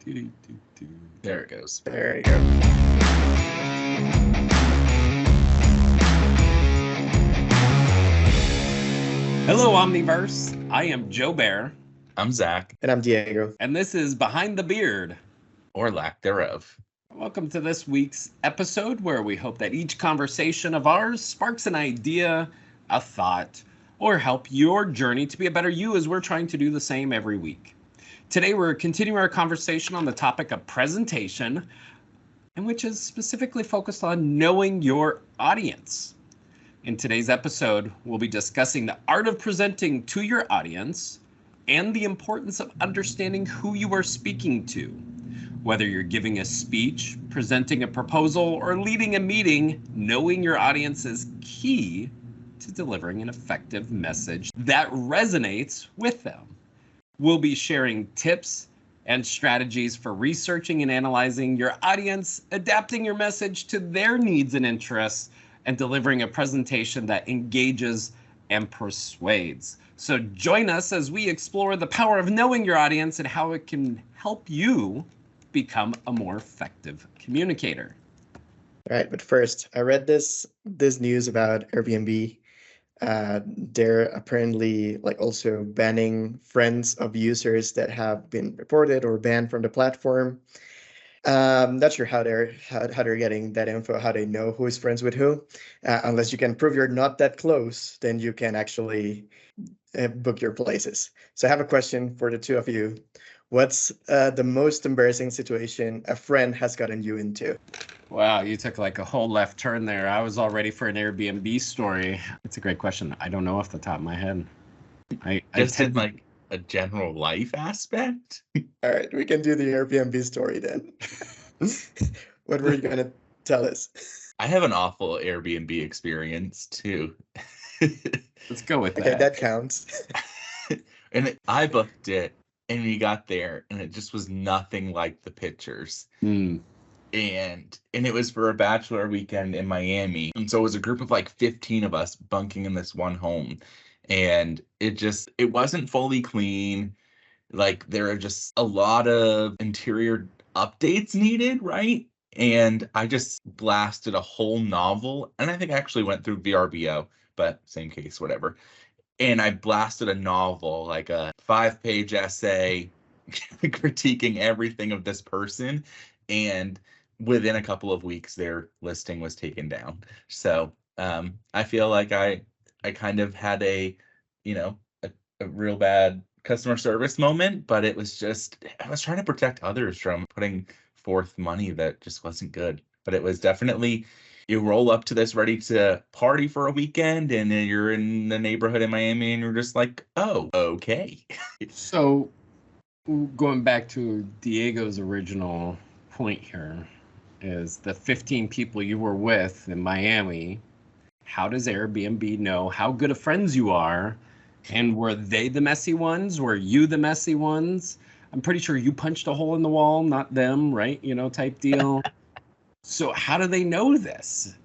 There it goes. There you go. Hello, Omniverse. I am Joe Bear. I'm Zach. And I'm Diego. And this is Behind the Beard. Or lack thereof. Welcome to this week's episode where we hope that each conversation of ours sparks an idea, a thought, or help your journey to be a better you as we're trying to do the same every week. Today we're continuing our conversation on the topic of presentation, and which is specifically focused on knowing your audience. In today's episode, we'll be discussing the art of presenting to your audience and the importance of understanding who you are speaking to. Whether you're giving a speech, presenting a proposal, or leading a meeting, knowing your audience is key to delivering an effective message that resonates with them. We'll be sharing tips and strategies for researching and analyzing your audience, adapting your message to their needs and interests, and delivering a presentation that engages and persuades. So join us as we explore the power of knowing your audience and how it can help you become a more effective communicator. All right, but first, I read this news about Airbnb. They're apparently also banning friends of users that have been reported or banned from the platform. Not sure how they're getting that info, how they know who is friends with who. Unless you can prove you're not that close, then you can actually book your places. So I have a question for the two of you. What's the most embarrassing situation a friend has gotten you into? Wow, you took like a whole left turn there. I was all ready for an Airbnb story. It's a great question. I don't know off the top of my head. Just in like a general life aspect? All right, we can do the Airbnb story then. What were you going to tell us? I have an awful Airbnb experience too. Let's go with that. Okay, that counts. And I booked it and we got there and it just was nothing like the pictures. And it was for a bachelor weekend in Miami. And so it was a group of like 15 of us bunking in this one home. And it wasn't fully clean. Like there are just a lot of interior updates needed, right? And I just blasted a whole novel. And I think I actually went through VRBO, but same case, whatever. And I blasted a novel, like a 5-page essay critiquing everything of this person. And within a couple of weeks, their listing was taken down. So I feel like I kind of had a real bad customer service moment, but it was just, I was trying to protect others from putting forth money that just wasn't good. But it was definitely, you roll up to this ready to party for a weekend and then you're in the neighborhood in Miami and you're just like, oh, okay. So going back to Diego's original point here is the 15 people you were with in Miami. How does Airbnb know how good of friends you are? And were they the messy ones? Were you the messy ones? I'm pretty sure you punched a hole in the wall, not them, right? Type deal. So how do they know this?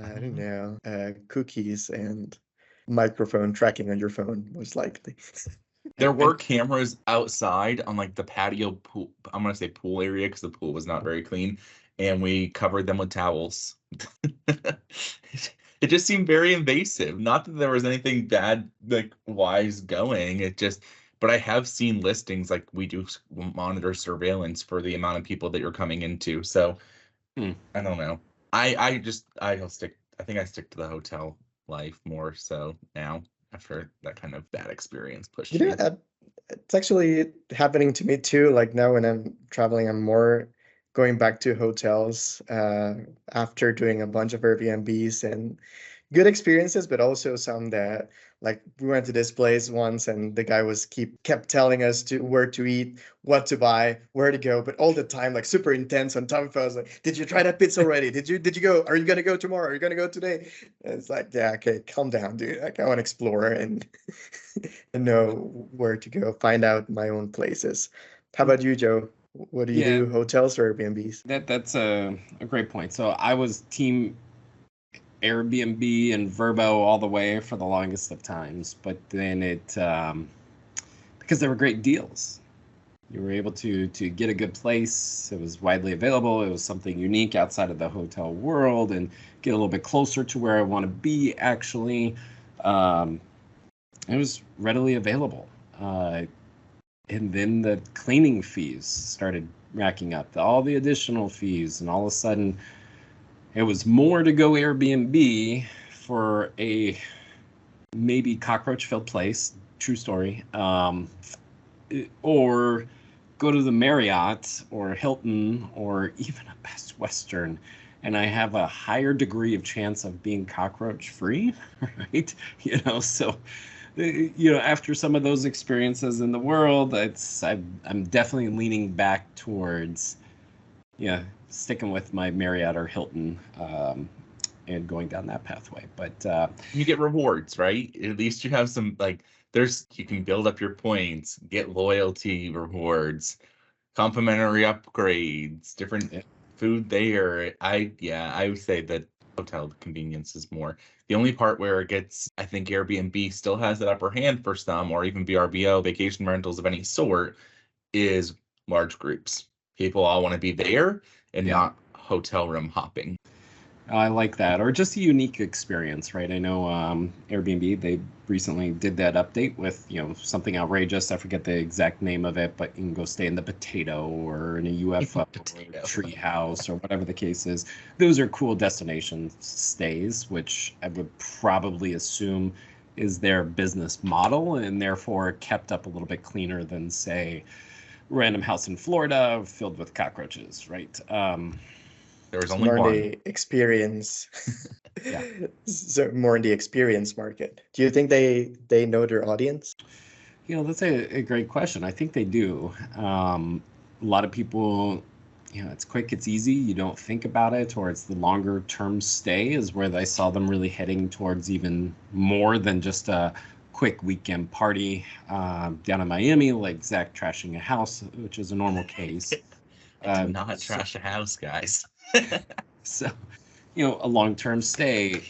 I don't know. Cookies and microphone tracking on your phone, most likely. There were cameras outside on like the patio pool. I'm going to say pool area because the pool was not very clean. And we covered them with towels. It just seemed very invasive. Not that there was anything bad, like wise going. But I have seen listings like we do monitor surveillance for the amount of people that you're coming into. So I don't know. I think I stick to the hotel life more so now after that kind of bad experience pushed me. It's actually happening to me too. Like now when I'm traveling, I'm more going back to hotels after doing a bunch of Airbnbs, and good experiences, but also some that, like, we went to this place once and the guy kept telling us where to eat, what to buy, where to go, but all the time like super intense on top of us. Like, did you try that pizza already? Did you go? Are you gonna go tomorrow? Are you gonna go today? And it's like, yeah, okay, calm down, dude. Like, I want to explore and know where to go, find out my own places. How about you, Joe? What do you do? Hotels or Airbnbs? That's a great point. So I was team Airbnb and Vrbo all the way for the longest of times, but then because they were great deals. You were able to get a good place. It was widely available. It was something unique outside of the hotel world, and get a little bit closer to where I want to be, actually. It was readily available. And then the cleaning fees started racking up, all the additional fees, and all of a sudden it was more to go Airbnb for a maybe cockroach-filled place, true story, or go to the Marriott or Hilton or even a Best Western, and I have a higher degree of chance of being cockroach-free, right? So after some of those experiences in the world, I'm definitely leaning back towards, sticking with my Marriott or Hilton, and going down that pathway. But you get rewards, right? At least you have some, like, you can build up your points, get loyalty rewards, complimentary upgrades, different food there. I would say that hotel convenience is more. The only part where it gets, I think Airbnb still has that upper hand for some, or even VRBO, vacation rentals of any sort, is large groups. People all want to be there and not hotel room hopping. I like that, or just a unique experience, right? I know Airbnb, they recently did that update with, something outrageous. I forget the exact name of it, but you can go stay in the potato or in a UFO or tree house or whatever the case is. Those are cool destination stays, which I would probably assume is their business model, and therefore kept up a little bit cleaner than, say, random house in Florida filled with cockroaches, right? There was only more one. in the experience. So more in the experience market. Do you think they know their audience? That's a great question. I think they do. A lot of people, it's quick, it's easy. You don't think about it, or it's the longer term stay is where I saw them really heading towards even more than just a quick weekend party down in Miami, like Zach trashing a house, which is a normal case. I did not trash a house, guys. So, a long-term stay,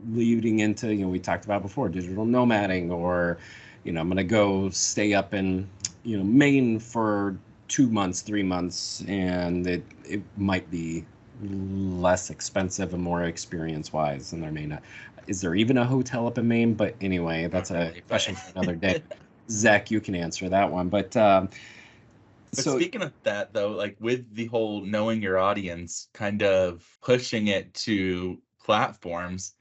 leading into, we talked about before, digital nomading, or, I'm going to go stay up in, Maine for 2 months, 3 months, and it might be less expensive and more experience-wise, and there may not. Is there even a hotel up in Maine? But anyway, that's a question for another day. Zach, you can answer that one. But speaking of that, though, like with the whole knowing your audience, kind of pushing it to platforms,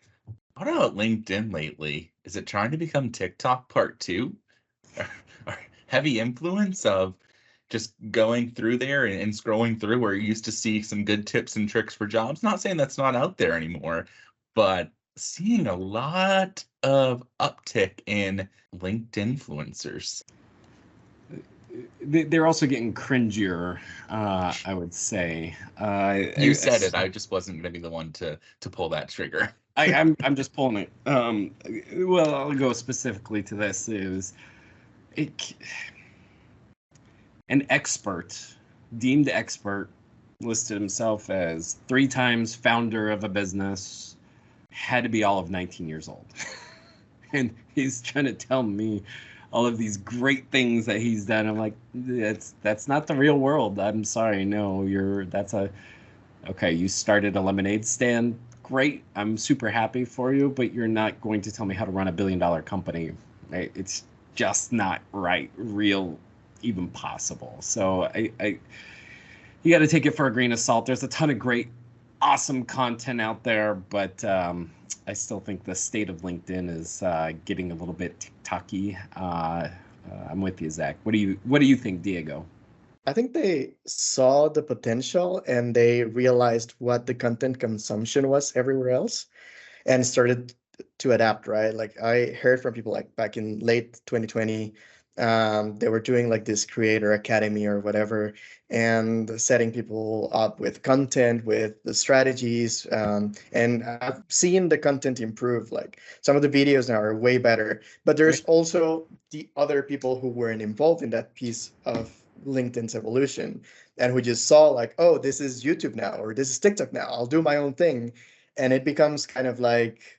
what about LinkedIn lately? Is it trying to become TikTok part 2? Or heavy influence of just going through there and scrolling through where you used to see some good tips and tricks for jobs? Not saying that's not out there anymore, but seeing a lot of uptick in LinkedIn influencers. They're also getting cringier, I would say. You said it. I just wasn't going to be the one to pull that trigger. I'm just pulling it. Well, I'll go specifically to this. An expert, deemed expert, listed himself as 3 times founder of a business, had to be all of 19 years old. And he's trying to tell me all of these great things that he's done. I'm like, that's not the real world. I'm sorry. No, okay, you started a lemonade stand. Great. I'm super happy for you, but you're not going to tell me how to run a $1 billion company. Right? It's just not real, even possible. So you got to take it for a grain of salt. There's a ton of great, awesome content out there, but I still think the state of LinkedIn is getting a little bit TikTok-y. I'm with you, Zach. What do you think, Diego? I think they saw the potential and they realized what the content consumption was everywhere else and started to adapt, right? Like I heard from people like back in late 2020, they were doing like this creator academy or whatever, and setting people up with content, with the strategies. And I've seen the content improve. Like some of the videos now are way better, but there's also the other people who weren't involved in that piece of LinkedIn's evolution and who just saw like, oh, this is YouTube now, or this is TikTok now, I'll do my own thing. And it becomes kind of like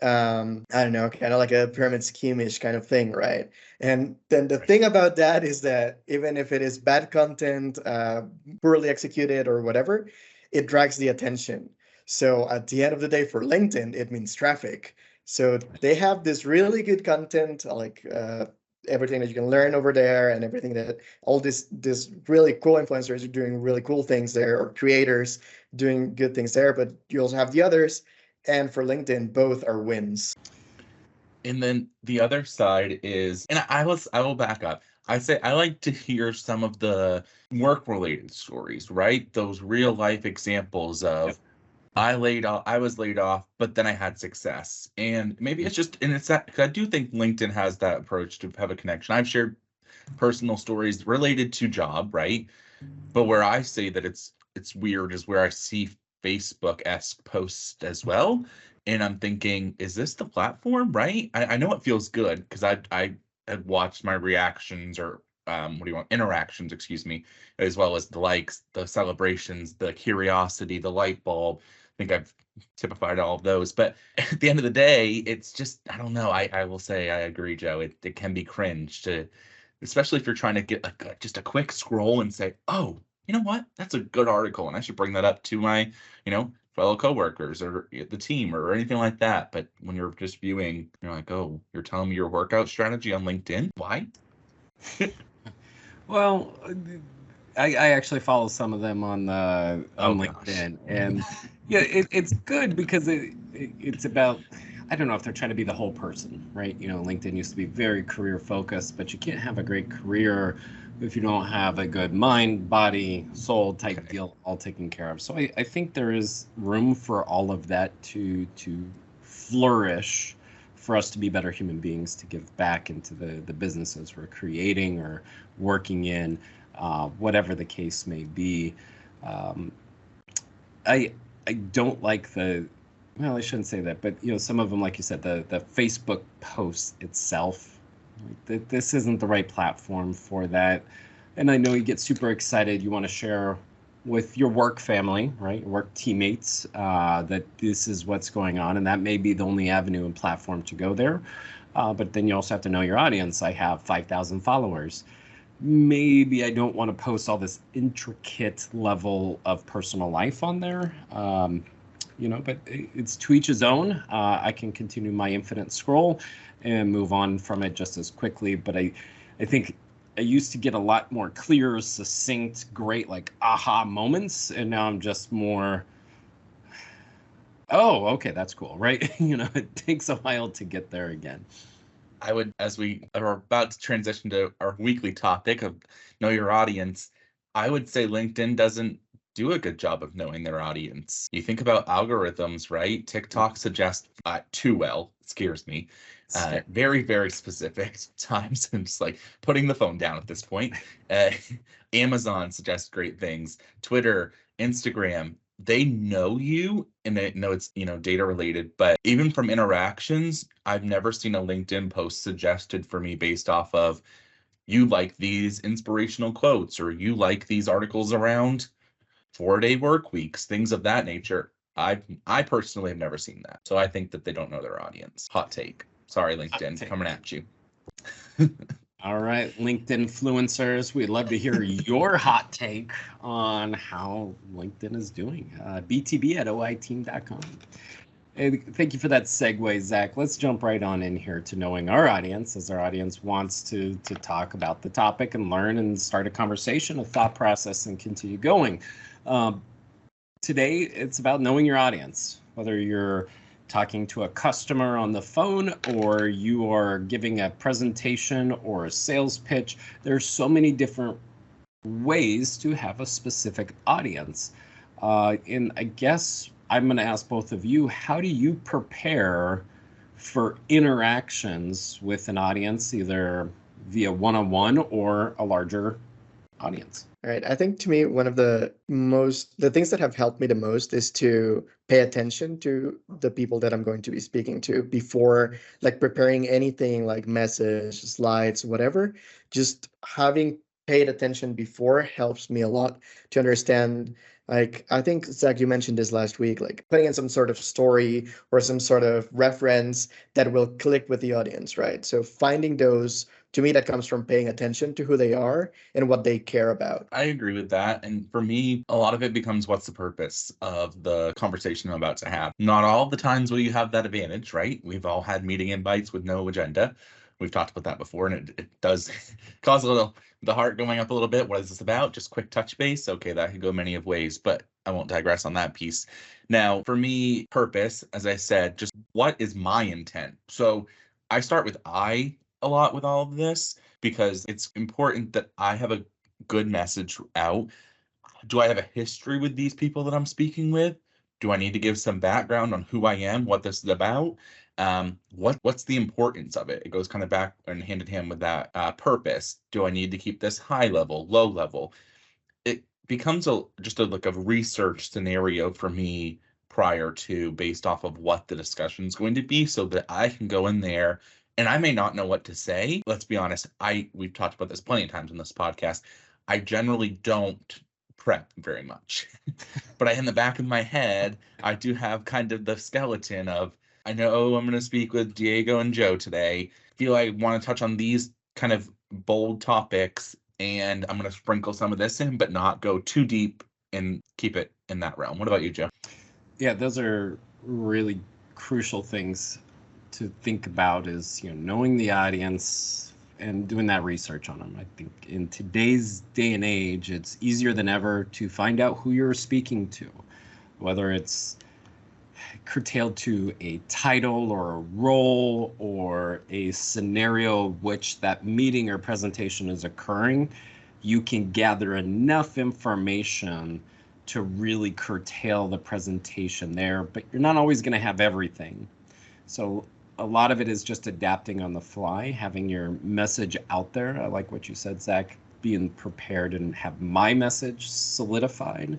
I don't know, kind of like a pyramid scheme-ish kind of thing, right? And then the thing about that is that even if it is bad content, poorly executed or whatever, it drags the attention. So at the end of the day, for LinkedIn, it means traffic. So they have this really good content, like everything that you can learn over there, and everything that all this really cool influencers are doing really cool things there, or creators doing good things there. But you also have the others, and for LinkedIn, both are wins. And then the other side is, and I will back up. I say I like to hear some of the work related stories, right? Those real life examples of I was laid off, but then I had success. And maybe it's just, and it's that, 'cause I do think LinkedIn has that approach to have a connection. I've shared personal stories related to job, right? But where I say that it's weird is where I see Facebook-esque posts as well. And I'm thinking, is this the platform, right? I know it feels good because I had watched my reactions or interactions, excuse me, as well as the likes, the celebrations, the curiosity, the light bulb. I think I've typified all of those. But at the end of the day, it's just, I don't know. I will say I agree, Joe. It can be cringe to, especially if you're trying to get just a quick scroll and say, oh, you know what? That's a good article, and I should bring that up to my, fellow coworkers or the team or anything like that. But when you're just viewing, you're like, oh, you're telling me your workout strategy on LinkedIn? Why? Well, I actually follow some of them on LinkedIn, and yeah, it's good because it's about, I don't know if they're trying to be the whole person, right? LinkedIn used to be very career focused, but you can't have a great career if you don't have a good mind, body, soul type deal all taken care of. So I think there is room for all of that to flourish, for us to be better human beings, to give back into the businesses we're creating or working in, whatever the case may be. I don't like well, I shouldn't say that, but some of them, like you said, the Facebook post itself, that this isn't the right platform for that. And I know you get super excited, you want to share with your work family, right, your work teammates, that this is what's going on, and that may be the only avenue and platform to go there. But then you also have to know your audience. I have 5,000 followers. Maybe I don't want to post all this intricate level of personal life on there. But it's to each his own. I can continue my infinite scroll and move on from it just as quickly. But I think I used to get a lot more clear, succinct, great, like aha moments. And now I'm just more, oh, okay, that's cool, right? It takes a while to get there again. I would, as we are about to transition to our weekly topic of know your audience, I would say LinkedIn doesn't do a good job of knowing their audience. You think about algorithms, right? TikTok suggests too well. It scares me. Very, very specific times. I'm just like putting the phone down at this point. Amazon suggests great things. Twitter, Instagram, they know you, and they know it's data related. But even from interactions, I've never seen a LinkedIn post suggested for me based off of you like these inspirational quotes, or you like these articles around 4-day work weeks, things of that nature. I personally have never seen that. So I think that they don't know their audience. Hot take. Sorry, LinkedIn, coming at you. All right, LinkedIn influencers, we'd love to hear your hot take on how LinkedIn is doing. btb@oiteam.com. Hey, thank you for that segue, Zach. Let's jump right on in here to knowing our audience, as our audience wants to talk about the topic and learn and start a conversation, a thought process, and continue going. Today, it's about knowing your audience, whether you're talking to a customer on the phone or you are giving a presentation or a sales pitch. There's so many different ways to have a specific audience. And I guess I'm going to ask both of you, how do you prepare for interactions with an audience, either via one-on-one or a larger audience? All right. I think to me, one of the things that have helped me the most is to pay attention to the people that I'm going to be speaking to before like preparing anything like message, slides, whatever. Just having paid attention before helps me a lot to understand. Like, I think, Zach, you mentioned this last week, like putting in some sort of story or some sort of reference that will click with the audience, right? So finding those, to me, that comes from paying attention to who they are and what they care about. I agree with that. And for me, a lot of it becomes what's the purpose of the conversation I'm about to have. Not all the times will you have that advantage, right? We've all had meeting invites with no agenda. We've talked about that before, and it does cause a little, the heart going up a little bit. What is this about? Just quick touch base. Okay, that could go many of ways, but I won't digress on that piece. Now, for me, purpose, as I said, just what is my intent? So I start with I a lot with all of this because it's important that I have a good message out. Do I have a history with these people that I'm speaking with? Do I need to give some background on who I am, what this is about? What's the importance of it? It goes kind of back and hand in hand with that purpose. Do I need to keep this high level, low level? It becomes just like a research scenario for me prior to, based off of what the discussion is going to be, so that I can go in there and I may not know what to say. Let's be honest. We've talked about this plenty of times in this podcast. I generally don't prep very much, but in the back of my head, I do have kind of the skeleton of, I know I'm going to speak with Diego and Joe today. Feel I want to touch on these kind of bold topics, and I'm going to sprinkle some of this in, but not go too deep and keep it in that realm. What about you, Joe? Yeah, those are really crucial things to think about, is, knowing the audience and doing that research on them. I think in today's day and age, it's easier than ever to find out who you're speaking to, whether it's curtailed to a title or a role or a scenario which that meeting or presentation is occurring. You can gather enough information to really curtail the presentation there, but you're not always going to have everything. So a lot of it is just adapting on the fly, having your message out there. I like what you said, Zach, being prepared and have my message solidified,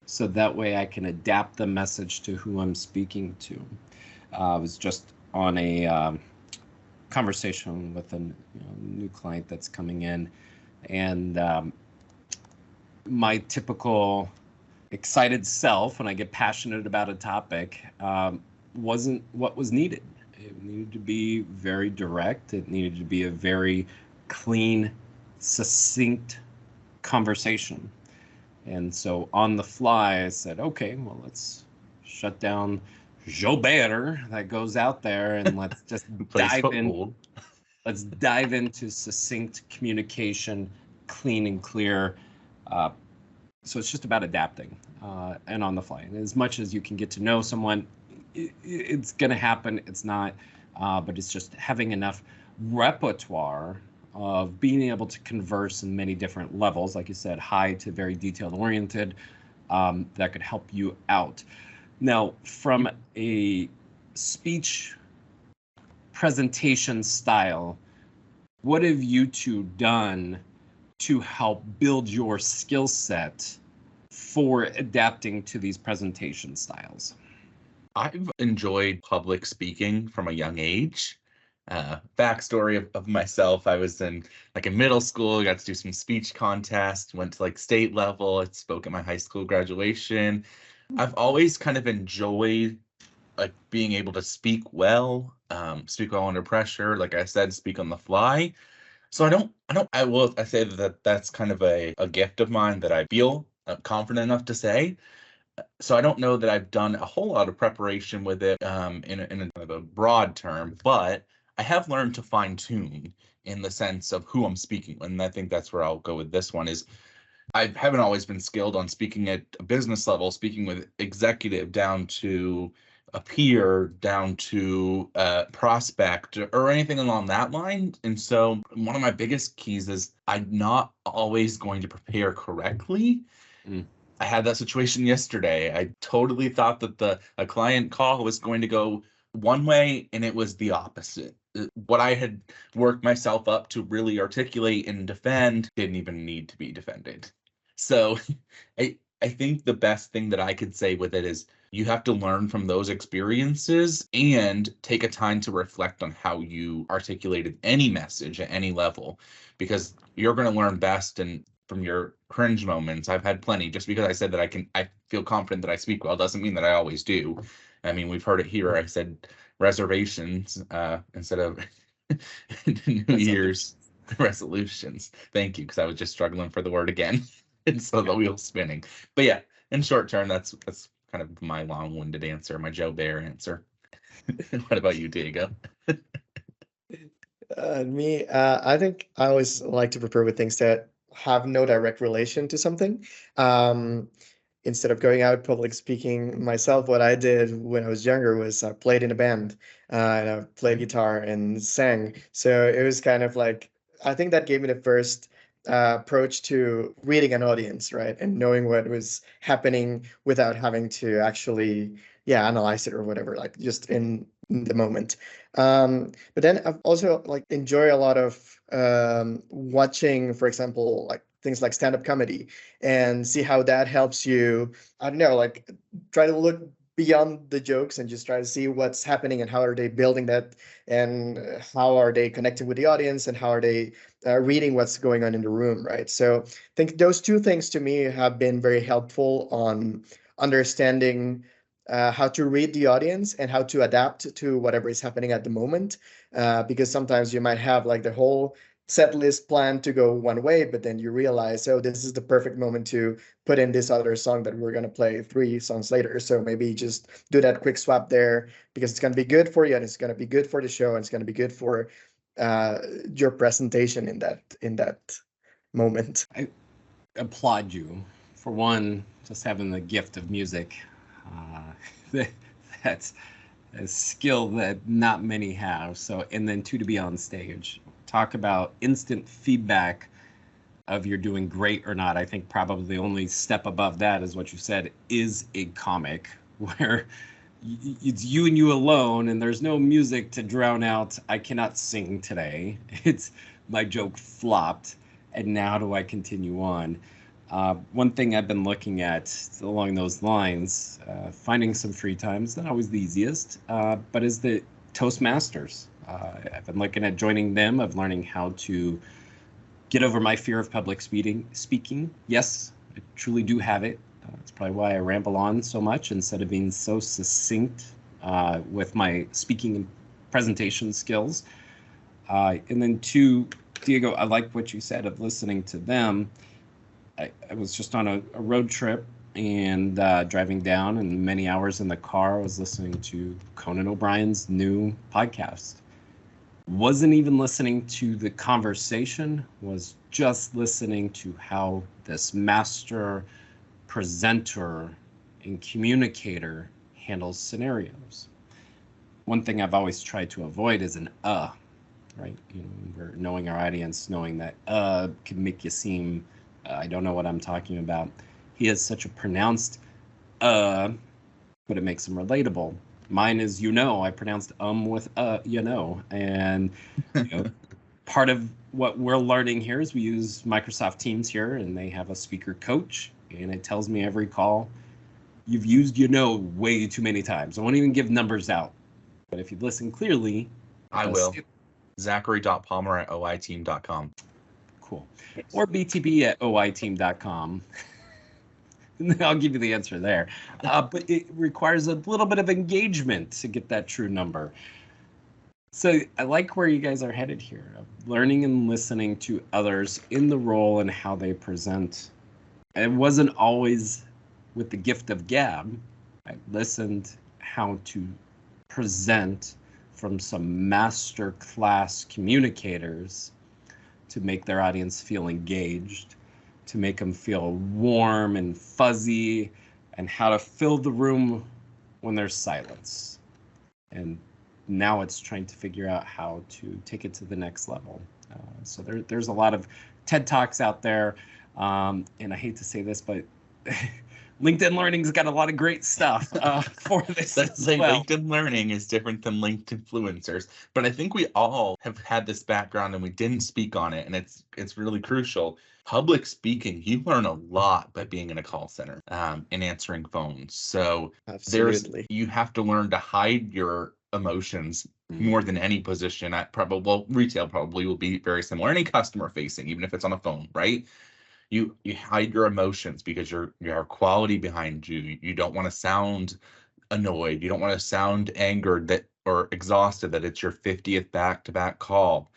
so that way I can adapt the message to who I'm speaking to. I was just on a conversation with a new client that's coming in, and my typical excited self, when I get passionate about a topic, wasn't what was needed. It needed to be very direct. It needed to be a very clean, succinct conversation. And so on the fly, I said, okay, well, let's shut down Jobert that goes out there, and let's just dive in. Let's dive into succinct communication, clean and clear. So it's just about adapting and on the fly. And as much as you can get to know someone, it's going to happen. It's not, but it's just having enough repertoire of being able to converse in many different levels, like you said, high to very detailed oriented, that could help you out. Now, from a speech presentation style, what have you two done to help build your skill set for adapting to these presentation styles? I've enjoyed public speaking from a young age. Backstory of myself, I was in middle school, got to do some speech contests, went to state level, I spoke at my high school graduation. I've always kind of enjoyed being able to speak well under pressure, like I said, speak on the fly. So I say that that's kind of a gift of mine that I feel confident enough to say. So I don't know that I've done a whole lot of preparation with it in a kind of a broad term, but I have learned to fine tune in the sense of who I'm speaking. And I think that's where I'll go with this one is I haven't always been skilled on speaking at a business level, speaking with executive down to a peer, down to a prospect or anything along that line. And so one of my biggest keys is I'm not always going to prepare correctly. I had that situation yesterday. I totally thought that a client call was going to go one way, and it was the opposite. What I had worked myself up to really articulate and defend didn't even need to be defended. So I think the best thing that I could say with it is you have to learn from those experiences and take a time to reflect on how you articulated any message at any level, because you're going to learn best and from your cringe moments. I've had plenty. Just because I said that I feel confident that I speak well doesn't mean that I always do. I mean, we've heard it here. I said reservations instead of New Year's resolutions. Thank you, because I was just struggling for the word again. And so the wheel's spinning. But yeah, in short term, that's kind of my long-winded answer, my Joe Bear answer. What about you, Diego? Me, I think I always like to prepare with things that have no direct relation to something. Um, Instead of going out public speaking myself, what I did when I was younger was I played in a band, and I played guitar and sang. So it was kind of like, I think that gave me the first approach to reading an audience, right? And knowing what was happening without having to actually, yeah, analyze it or whatever, like just in the moment. But then I've also like enjoy a lot of watching, for example, like things like stand-up comedy, and see how that helps you, I don't know, like try to look beyond the jokes and just try to see what's happening and how are they building that, and how are they connecting with the audience, and how are they reading what's going on in the room, right? So I think those two things to me have been very helpful on understanding how to read the audience and how to adapt to whatever is happening at the moment. Because sometimes you might have like the whole set list planned to go one way, but then you realize, oh, this is the perfect moment to put in this other song that we're going to play 3 songs later. So maybe just do that quick swap there, because it's going to be good for you, and it's going to be good for the show, and it's going to be good for your presentation in that moment. I applaud you for, one, just having the gift of music. That's a skill that not many have. So, and then two, to be on stage. Talk about instant feedback of you're doing great or not. I think probably the only step above that is what you said, is a comic, where it's you and you alone, and there's no music to drown out, I cannot sing today. It's my joke flopped, and now how do I continue on? One thing I've been looking at along those lines, finding some free time is not always the easiest, but is the Toastmasters. I've been looking at joining them, of learning how to get over my fear of public speaking. Yes, I truly do have it. That's probably why I ramble on so much instead of being so succinct with my speaking and presentation skills. And then two, Diego, I like what you said of listening to them. I was just on a road trip and driving down, and many hours in the car, I was listening to Conan O'Brien's new podcast. Wasn't even listening to the conversation, was just listening to how this master presenter and communicator handles scenarios. One thing I've always tried to avoid is an right? You know, we're knowing our audience, knowing that can make you seem, I don't know what I'm talking about. He has such a pronounced but it makes him relatable. Mine is, I pronounced with and part of what we're learning here is we use Microsoft Teams here, and they have a speaker coach, and it tells me every call, you've used way too many times. I won't even give numbers out, but if you listen clearly, I will. Zachary.palmer@oiteam.com. Cool. Or btb@oiteam.com. I'll give you the answer there. But it requires a little bit of engagement to get that true number. So I like where you guys are headed here, of learning and listening to others in the role and how they present. It wasn't always with the gift of gab. I listened how to present from some master class communicators to make their audience feel engaged, to make them feel warm and fuzzy, and how to fill the room when there's silence. And now it's trying to figure out how to take it to the next level. So there's a lot of TED Talks out there, and I hate to say this, but LinkedIn Learning's got a lot of great stuff for this. That's like LinkedIn Learning is different than LinkedIn Influencers, but I think we all have had this background and we didn't speak on it, and it's really crucial. Public speaking, you learn a lot by being in a call center and answering phones. So Absolutely. you have to learn to hide your emotions more than any position at retail probably will be very similar. Any customer facing, even if it's on a phone, right? You hide your emotions because you have quality behind you. You don't want to sound annoyed. You don't want to sound angered that or exhausted that it's your 50th back-to-back call.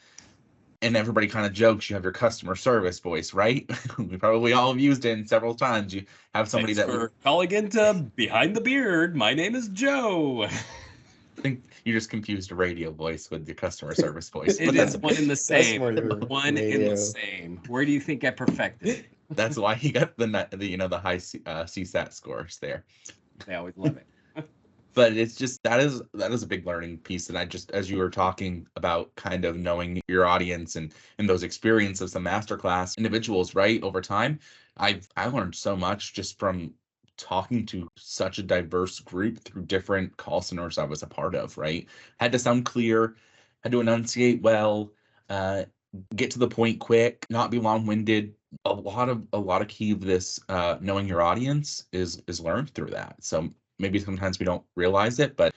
And everybody kind of jokes you have your customer service voice, right? We probably all have used it several times. You have somebody Thanks for calling into Behind the Beard. My name is Joe. I think you just confused a radio voice with your customer service voice. It is one in the same. One in radio. the same. Where do you think I perfected it? That's why he got the high CSAT scores there. They always love it. But it's just that is a big learning piece. And I just, as you were talking about kind of knowing your audience and those experiences of some masterclass individuals, right, over time, I learned so much just from talking to such a diverse group through different call centers I was a part of, right? Had to sound clear, had to enunciate well, get to the point quick, not be long-winded. A lot of key of this knowing your audience is learned through that. So maybe sometimes we don't realize it, but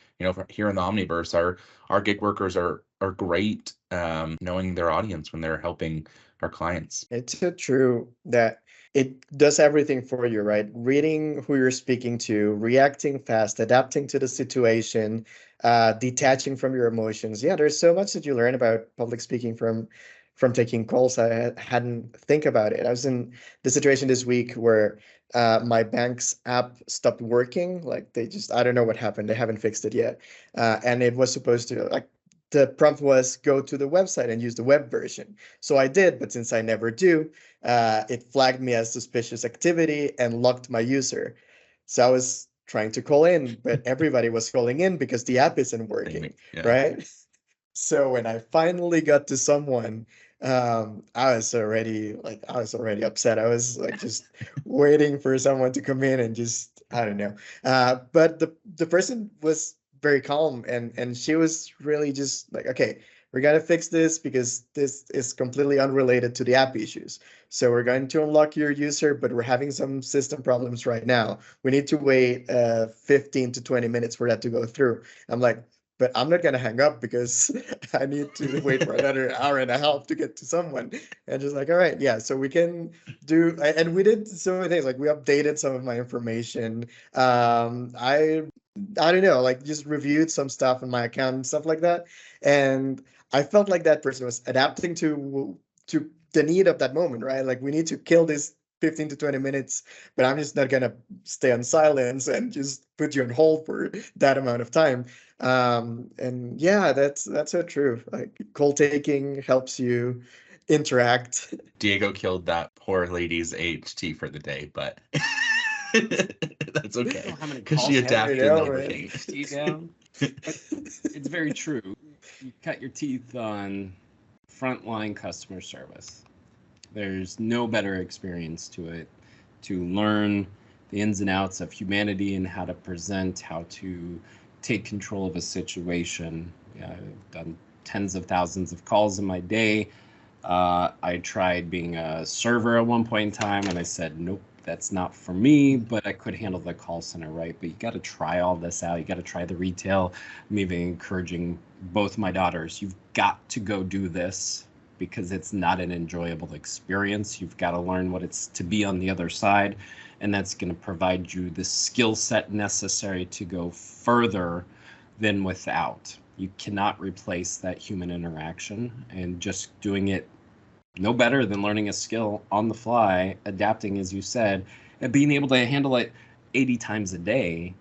here in the Omniverse, our gig workers are great knowing their audience when they're helping our clients. It's so true that it does everything for you, right? Reading who you're speaking to, reacting fast, adapting to the situation, detaching from your emotions. Yeah, there's so much that you learn about public speaking from taking calls. I hadn't think about it. I was in the situation this week where my bank's app stopped working. Like I don't know what happened. They haven't fixed it yet. And it was supposed to, the prompt was go to the website and use the web version. So I did, but since I never do, it flagged me as suspicious activity and locked my user. So I was trying to call in, but everybody was calling in because the app isn't working, right? So when I finally got to someone, I was already upset. I was just waiting for someone to come in and just, I don't know. But the person was very calm and she was really just like, okay, we're going to fix this because this is completely unrelated to the app issues. So we're going to unlock your user, but we're having some system problems right now. We need to wait 15 to 20 minutes for that to go through. I'm like, but I'm not going to hang up because I need to wait for another hour and a half to get to someone. And just like, all right, yeah, so we can do, and we did so many things. Like we updated some of my information. I don't know, just reviewed some stuff in my account and stuff like that. And I felt like that person was adapting to the need of that moment, right? Like we need to kill this 15 to 20 minutes, but I'm just not going to stay on silence and just put you on hold for that amount of time. And yeah, that's so true. Like call taking helps you interact. Diego killed that poor lady's HT for the day, but that's okay because she adapted and everything. Down. It's very true. You cut your teeth on frontline customer service. There's no better experience to learn the ins and outs of humanity and how to present, how to take control of a situation. I've done tens of thousands of calls in my day. I tried being a server at one point in time and I said, nope, that's not for me, but I could handle the call center, right? But you got to try all this out. You got to try the retail. I'm even encouraging both my daughters, you've got to go do this because it's not an enjoyable experience. You've got to learn what it's to be on the other side, and that's going to provide you the skill set necessary to go further than without. You cannot replace that human interaction, and just doing it no better than learning a skill on the fly, adapting, as you said, and being able to handle it 80 times a day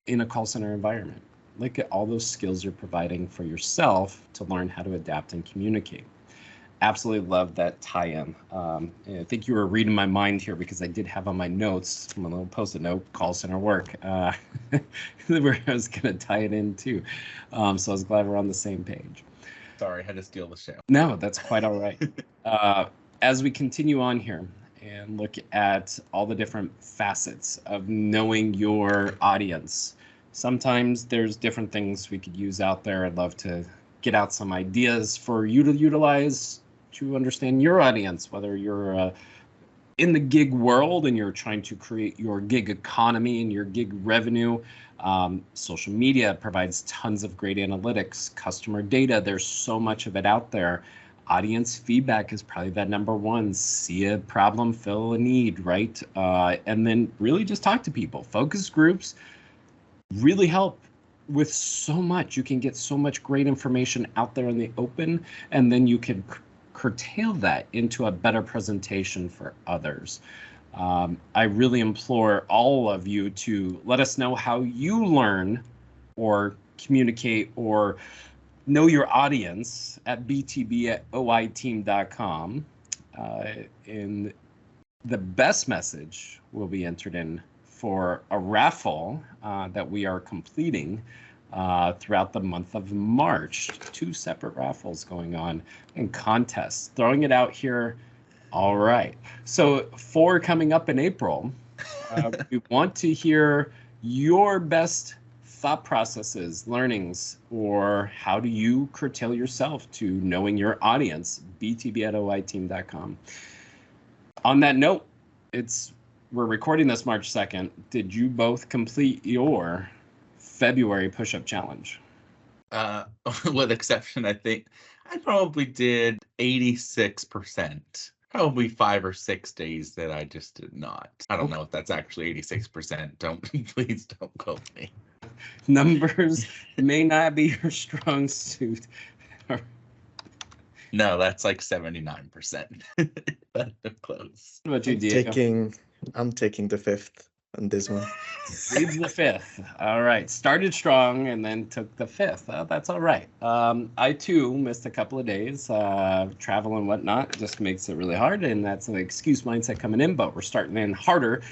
in a call center environment. Look at all those skills you're providing for yourself to learn how to adapt and communicate. Absolutely love that tie-in. I think you were reading my mind here because I did have on my notes, my little post-it note, call center work, where I was going to tie it in too. So I was glad we're on the same page. Sorry, I had to steal the show. No, that's quite all right. As we continue on here, and look at all the different facets of knowing your audience. Sometimes there's different things we could use out there. I'd love to get out some ideas for you to utilize to understand your audience, whether you're in the gig world and you're trying to create your gig economy and your gig revenue. Social media provides tons of great analytics, customer data. There's so much of it out there. Audience feedback is probably that number one. See a problem, fill a need, right? And then really just talk to people. Focus groups really help with so much. You can get so much great information out there in the open, and then you can curtail that into a better presentation for others. I really implore all of you to let us know how you learn or communicate or know your audience at btb@oiteam.com. And the best message will be entered in for a raffle that we are completing throughout the month of March. 2 separate raffles going on and contests. Throwing it out here. All right. So for coming up in April, we want to hear your best thought processes, learnings, or how do you curtail yourself to knowing your audience, btb@oiteam.com. On that note, we're recording this March 2nd. Did you both complete your February push-up challenge? With exception, I think I probably did 86%. Probably 5 or 6 days that I just did not. I don't know if that's actually 86%. Please don't quote me. Numbers may not be your strong suit. No, that's like 79%. That's close. What you, Diego? I'm taking the 5th on this one. Leads the 5th. All right. Started strong and then took the 5th. That's all right. I too missed a couple of days. Travel and whatnot just makes it really hard, and that's an excuse mindset coming in. But we're starting in harder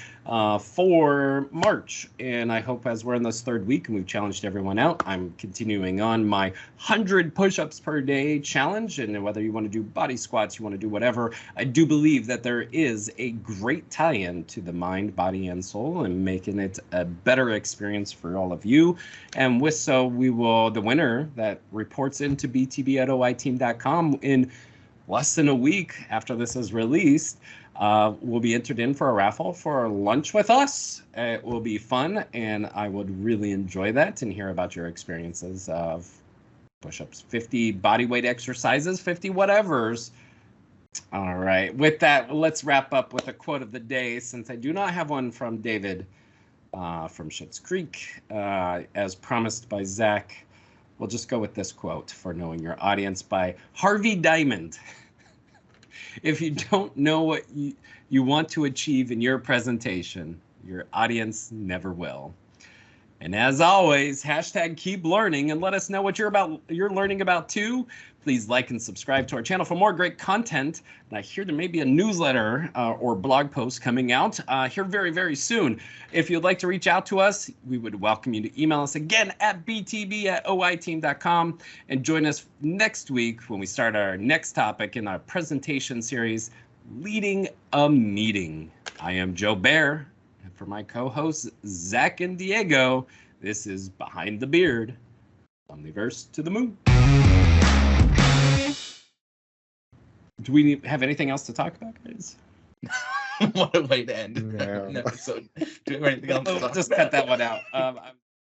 for March, and I hope as we're in this 3rd week and we've challenged everyone out, I'm continuing on my 100 push-ups per day challenge. And whether you want to do body squats, you want to do whatever, I do believe that there is a great tie-in to the mind, body, and soul, and making it a better experience for all of you. And with so, the winner that reports into btb@oiteam.com in less than a week after this is released will be entered in for a raffle for lunch with us. It will be fun, and I would really enjoy that and hear about your experiences of push-ups, 50 body weight exercises, 50 whatevers. All right. With that, let's wrap up with a quote of the day, since I do not have one from David from Schitt's Creek, as promised by Zach. We'll just go with this quote for knowing your audience by Harvey Diamond. If you don't know what you want to achieve in your presentation, your audience never will. And as always, #keep learning, and let us know what you're learning about too. Please like and subscribe to our channel for more great content. And I hear there may be a newsletter or blog post coming out here very, very soon. If you'd like to reach out to us, we would welcome you to email us again at btb@oiteam.com, and join us next week when we start our next topic in our presentation series, Leading a Meeting. I am Joe Bear. For my co-hosts, Zach and Diego, this is Behind the Beard, from the verse to the moon. Do we have anything else to talk about, guys? What a way to end an episode. Do we have anything else to talk Just about? cut that one out.